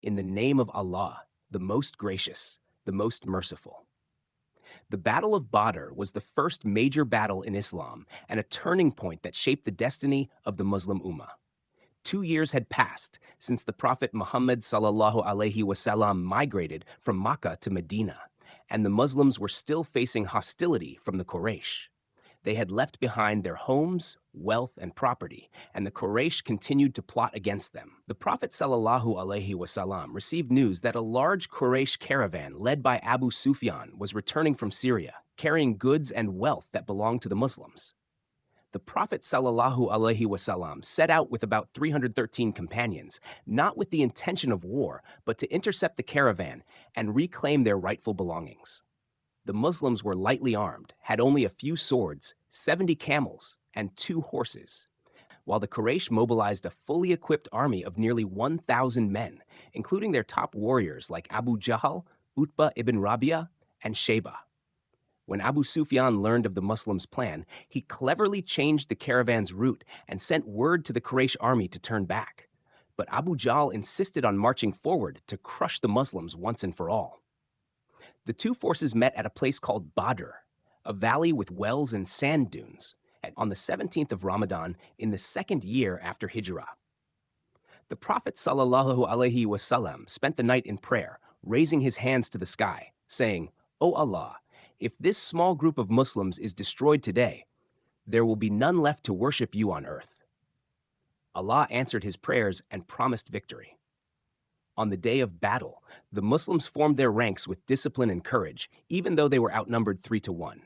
in the name of Allah, the most gracious, the most merciful. The Battle of Badr was the first major battle in Islam and a turning point that shaped the destiny of the Muslim Ummah. 2 years had passed since the Prophet Muhammad sallallahu alaihi wasallam migrated from Makkah to Medina, and the Muslims were still facing hostility from the Quraysh. They had left behind their homes, wealth, and property, and the Quraysh continued to plot against them. The Prophet sallallahu alaihi wasallam received news that a large Quraysh caravan led by Abu Sufyan was returning from Syria, carrying goods and wealth that belonged to the Muslims. The Prophet sallallahu alaihi wasallam set out with about 313 companions, not with the intention of war, but to intercept the caravan and reclaim their rightful belongings. The Muslims were lightly armed, had only a few swords, 70 camels, and 2 horses, while the Quraysh mobilized a fully equipped army of nearly 1,000 men, including their top warriors like Abu Jahl, Utbah ibn Rabi'ah, and Shaybah. When Abu Sufyan learned of the Muslims' plan, he cleverly changed the caravan's route and sent word to the Quraysh army to turn back. But Abu Jahl insisted on marching forward to crush the Muslims once and for all. The two forces met at a place called Badr, a valley with wells and sand dunes, on the 17th of Ramadan in the 2nd year after Hijrah. The Prophet ﷺ spent the night in prayer, raising his hands to the sky, saying, "O Allah, if this small group of Muslims is destroyed today, there will be none left to worship you on earth." Allah answered his prayers and promised victory. On the day of battle, the Muslims formed their ranks with discipline and courage, even though they were outnumbered 3-1.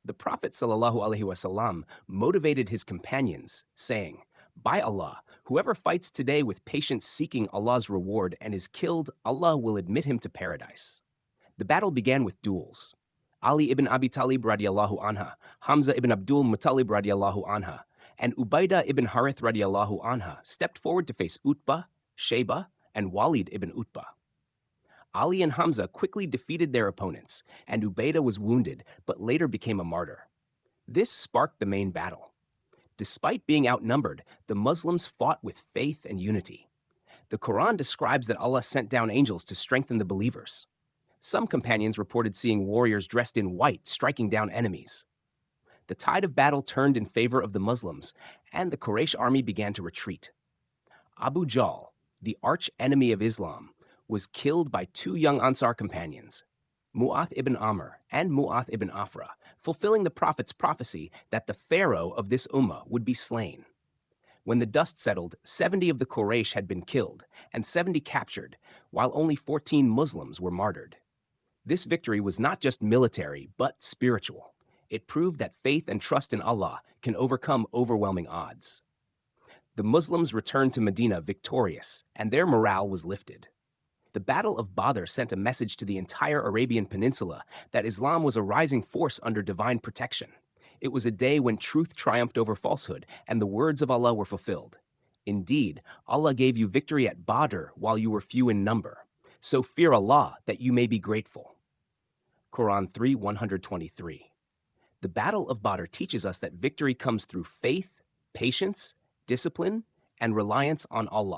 The Prophet ﷺ motivated his companions, saying, "By Allah, whoever fights today with patience seeking Allah's reward and is killed, Allah will admit him to paradise." The battle began with duels. Ali ibn Abi Talib radiallahu anha, Hamza ibn Abdul Muttalib radiallahu anha, and Ubaidah ibn Harith radiallahu anha stepped forward to face Utbah, Shaybah, and Walid ibn Utbah. Ali and Hamza quickly defeated their opponents, and Ubaidah was wounded, but later became a martyr. This sparked the main battle. Despite being outnumbered, the Muslims fought with faith and unity. The Quran describes that Allah sent down angels to strengthen the believers. Some companions reported seeing warriors dressed in white striking down enemies. The tide of battle turned in favor of the Muslims, and the Quraysh army began to retreat. Abu Jahl, the arch enemy of Islam, was killed by 2 young Ansar companions, Mu'ath ibn Amr and Mu'ath ibn Afra, fulfilling the Prophet's prophecy that the pharaoh of this ummah would be slain. When the dust settled, 70 of the Quraysh had been killed and 70 captured, while only 14 Muslims were martyred. This victory was not just military, but spiritual. It proved that faith and trust in Allah can overcome overwhelming odds. The Muslims returned to Medina victorious, and their morale was lifted. The Battle of Badr sent a message to the entire Arabian Peninsula that Islam was a rising force under divine protection. It was a day when truth triumphed over falsehood, and the words of Allah were fulfilled. Indeed, Allah gave you victory at Badr while you were few in number. So fear Allah that you may be grateful. Quran 3:123. The Battle of Badr teaches us that victory comes through faith, patience, discipline, and reliance on Allah.